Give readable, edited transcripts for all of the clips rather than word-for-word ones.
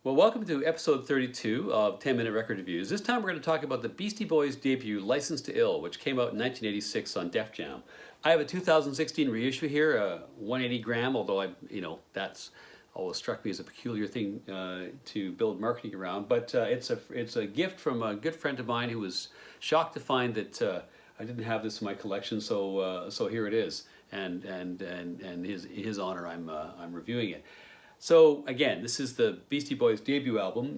Well, welcome to episode 32 of 10-Minute Record Reviews. This time we're going to talk about the Beastie Boys' debut, License to Ill, which came out in 1986 on Def Jam. I have a 2016 reissue here, a 180 gram, although that's always struck me as a peculiar thing to build marketing around. But it's a gift from a good friend of mine who was shocked to find that I didn't have this in my collection, so here it is, and his honor, I'm reviewing it. So again, this is the Beastie Boys' debut album.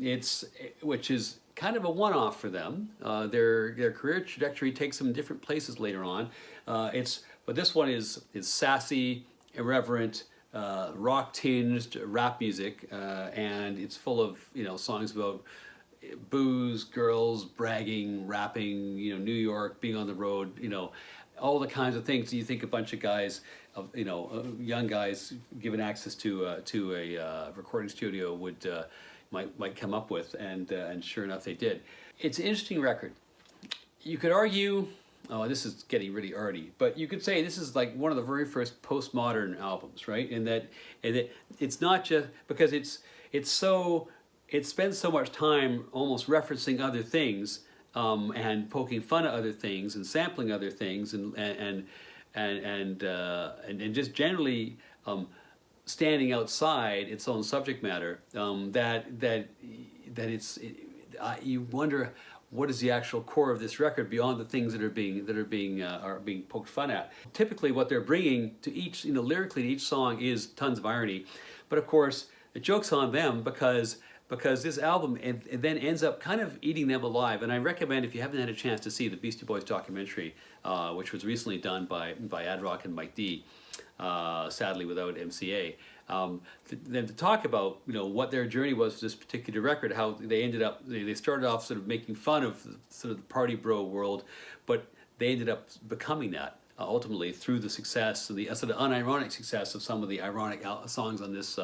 Which is kind of a one-off for them. Their career trajectory takes them different places later on. But this one is sassy, irreverent, rock-tinged rap music, and it's full of songs about booze, girls, bragging, rapping, New York, being on the road, all the kinds of things you think a bunch of guys, young guys given access to a recording studio might come up with, and sure enough they did. It's an interesting record. You could argue, this is getting really arty, but you could say this is like one of the very first postmodern albums, right? In that it's not just because it spends so much time almost referencing other things. And poking fun at other things and sampling other things and just generally standing outside its own subject matter. You wonder what is the actual core of this record beyond the things that are being poked fun at. Typically, what they're bringing to each lyrically to each song is tons of irony, but of course the joke's on them because this album then ends up kind of eating them alive. And I recommend, if you haven't had a chance to see the Beastie Boys documentary, which was recently done by Ad Rock and Mike D, sadly without MCA, then to talk about what their journey was for this particular record, how they started off sort of making fun of sort of the party bro world, but they ended up becoming that ultimately through the success, the sort of unironic success of some of the ironic songs on this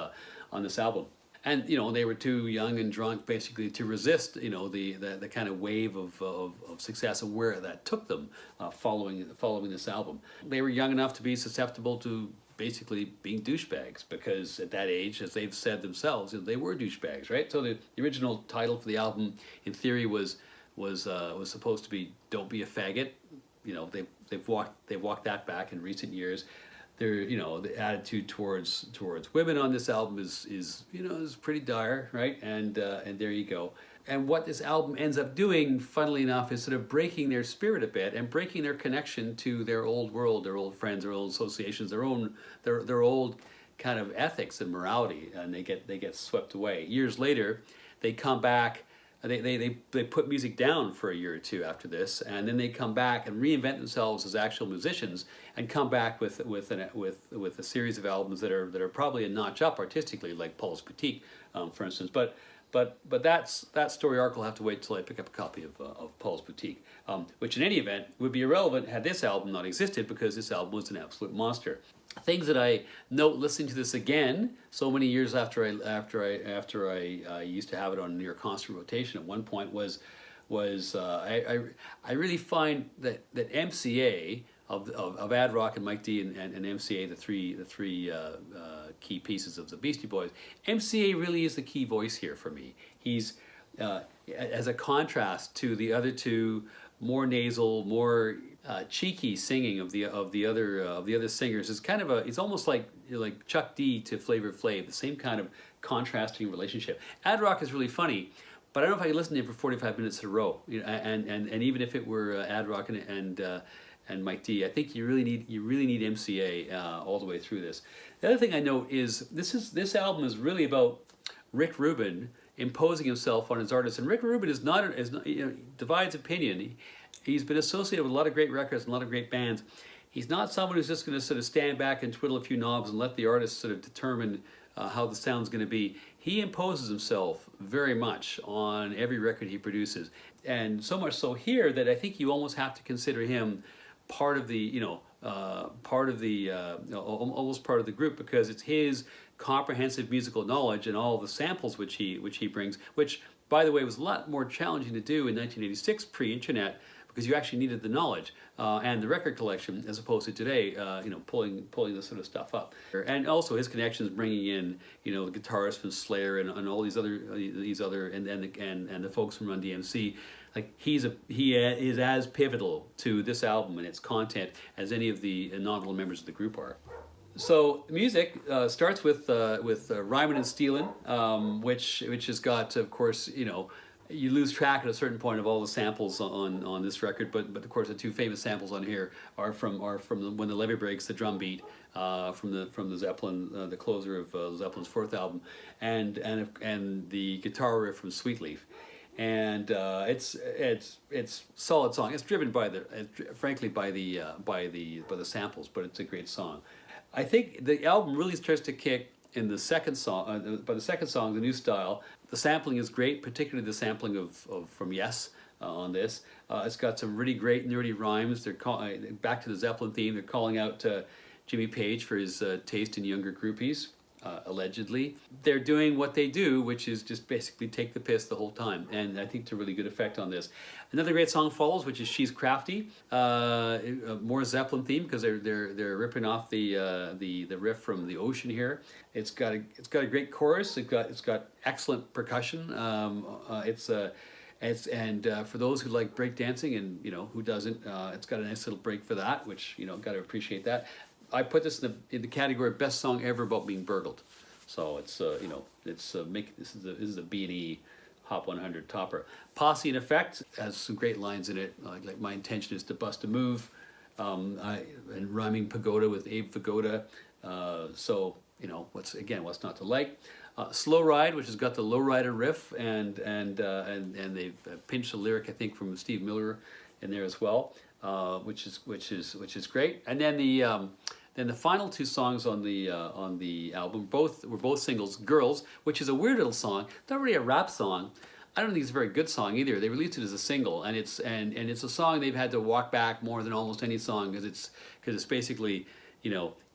album. And they were too young and drunk basically to resist the kind of wave of success and where that took them following this album. They were young enough to be susceptible to basically being douchebags, because at that age, as they've said themselves, they were douchebags, right? So the original title for the album, in theory, was supposed to be "Don't Be a Faggot." They've walked that back in recent years. The attitude towards women on this album is pretty dire, right? And there you go. And what this album ends up doing, funnily enough, is sort of breaking their spirit a bit and breaking their connection to their old world, their old friends, their old associations, their old kind of ethics and morality, and they get swept away. Years later, they come back. They put music down for a year or two after this, and then they come back and reinvent themselves as actual musicians, and come back with a series of albums that are probably a notch up artistically, like Paul's Boutique, for instance. But that story arc will have to wait till I pick up a copy of Paul's Boutique, which in any event would be irrelevant had this album not existed, because this album was an absolute monster. Things that I note listening to this again so many years after I used to have it on near constant rotation at one point was I really find that MCA of Ad Rock and Mike D and MCA, the three key pieces of the Beastie Boys, MCA really is the key voice here for me. He's as a contrast to the other two, more nasal, more cheeky singing of the other singers. Is kind of it's almost like Chuck D to Flavor Flav, the same kind of contrasting relationship. Ad Rock is really funny, but I don't know if I can listen to him for 45 minutes in a row. And even if it were Ad Rock and Mike D, I think you really need MCA all the way through this. The other thing I note is this album is really about Rick Rubin imposing himself on his artists, and Rick Rubin is not divides opinion. He's been associated with a lot of great records and a lot of great bands. He's not someone who's just going to sort of stand back and twiddle a few knobs and let the artist sort of determine how the sound's going to be. He imposes himself very much on every record he produces, and so much so here that I think you almost have to consider him part of the almost part of the group, because it's his comprehensive musical knowledge and all the samples which he brings, which by the way was a lot more challenging to do in 1986 pre-internet, because you actually needed the knowledge and the record collection as opposed to today, pulling this sort of stuff up. And also his connections, bringing in the guitarists from Slayer and all these other and the folks from Run DMC. Like he is as pivotal to this album and its content as any of the nominal members of the group are. So music starts with Rhymin' and Stealin', which has got, of course, you lose track at a certain point of all the samples on this record, but of course the two famous samples on here are from When the Levee Breaks, the drum beat from the Zeppelin, the closer of Zeppelin's fourth album, and the guitar riff from Sweet Leaf. And it's solid song. It's driven by frankly by the samples, but it's a great song. I think the album really starts to kick in the second song. By the second song, The New Style, the sampling is great, particularly the sampling of from Yes on this. It's got some really great nerdy rhymes. They're back to the Zeppelin theme. They're calling out Jimmy Page for his taste in younger groupies. Allegedly. They're doing what they do, which is just basically take the piss the whole time, and I think to really good effect on this. Another great song follows, which is She's Crafty, more Zeppelin theme because they're ripping off the riff from The Ocean here. It's got a great chorus. It's got excellent percussion. For those who like break dancing, and who doesn't, it's got a nice little break for that, which got to appreciate that. I put this in the category best song ever about being burgled. So it's this is a B&E Hot 100 topper. Posse in Effect has some great lines in it, like my intention is to bust a move, and rhyming pagoda with Abe Vigoda. So what's not to like? Slow Ride, which has got the lowrider riff, and they've pinched a lyric I think from Steve Miller in there as well, which is great. And then the final two songs on the album were both singles. Girls, which is a weird little song, not really a rap song. I don't think it's a very good song either. They released it as a single, and it's a song they've had to walk back more than almost any song because it's basically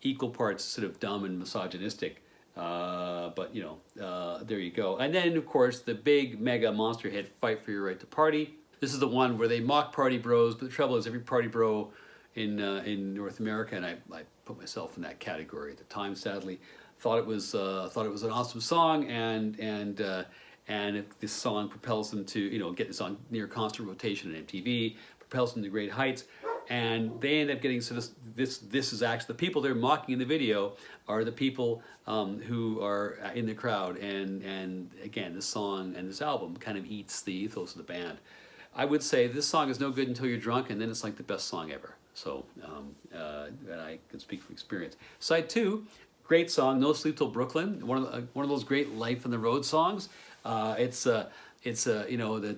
equal parts sort of dumb and misogynistic. But there you go. And then of course the big mega monster hit, Fight for Your Right to Party. This is the one where they mock party bros, but the trouble is every party bro in North America, and I put myself in that category at the time, sadly, thought it was an awesome song, and if this song propels them to get this on near constant rotation on MTV, propels them to great heights, and they end up getting this is actually the people they're mocking in the video are the people who are in the crowd, and again this song and this album kind of eats the ethos of the band. I would say this song is no good until you're drunk, and then it's like the best song ever. So, and I can speak from experience. Side 2, great song, No Sleep Till Brooklyn. One of those great life on the road songs. The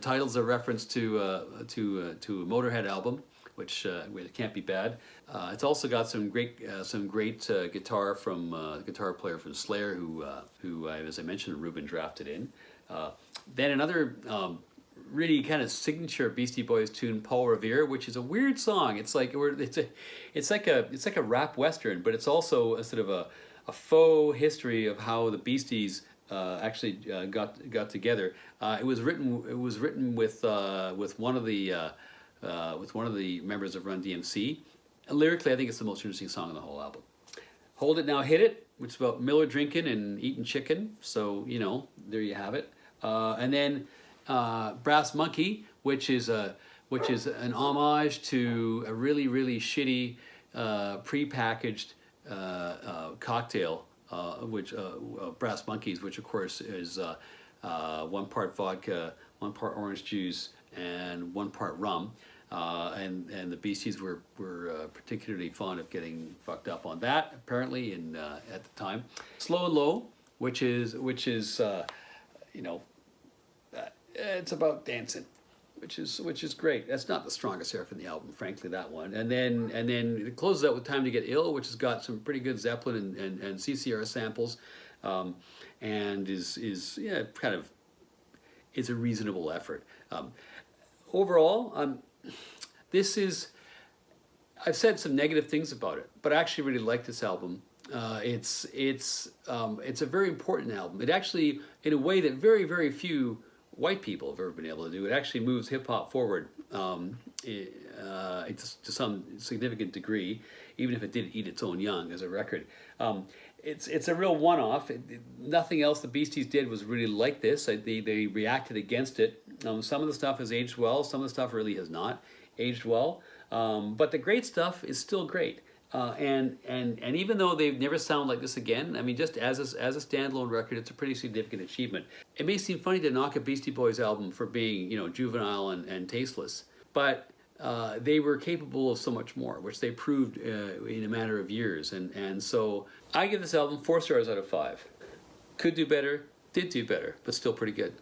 title's a reference to a Motorhead album, which can't be bad. It's also got some great guitar from the guitar player from Slayer, who as I mentioned, Ruben drafted in. Then another. Really kind of signature Beastie Boys tune, Paul Revere, which is a weird song. It's like a rap western, but it's also a sort of a faux history of how the Beasties actually got together. It was written with one of the members of Run DMC. Lyrically, I think it's the most interesting song on the whole album. Hold It Now Hit It, which is about Miller drinking and eating chicken. So there you have it. And then Brass Monkey, which is an homage to a really shitty pre-packaged cocktail, which Brass Monkeys, which of course is 1 part vodka, 1 part orange juice, and 1 part rum. And the Beasties were particularly fond of getting fucked up on that, apparently, at the time. Slow and Low, which is it's about dancing, which is great. That's not the strongest riff in the album, frankly, that one. And then it closes out with Time to Get Ill, which has got some pretty good Zeppelin and CCR samples, and is kind of a reasonable effort. Overall, I've said some negative things about it, but I actually really like this album. It's a very important album. It actually, in a way that very few white people have ever been able to do, it actually moves hip hop forward to some significant degree, even if it did eat its own young as a record. It's a real one-off. Nothing else the Beasties did was really like this. They reacted against it. Some of the stuff has aged well. Some of the stuff really has not aged well. But the great stuff is still great. And even though they've never sound like this again, I mean, just as a standalone record, it's a pretty significant achievement. It may seem funny to knock a Beastie Boys album for being, juvenile and tasteless, but they were capable of so much more, which they proved in a matter of years. And so I give this album 4 stars out of 5. Could do better, did do better, but still pretty good.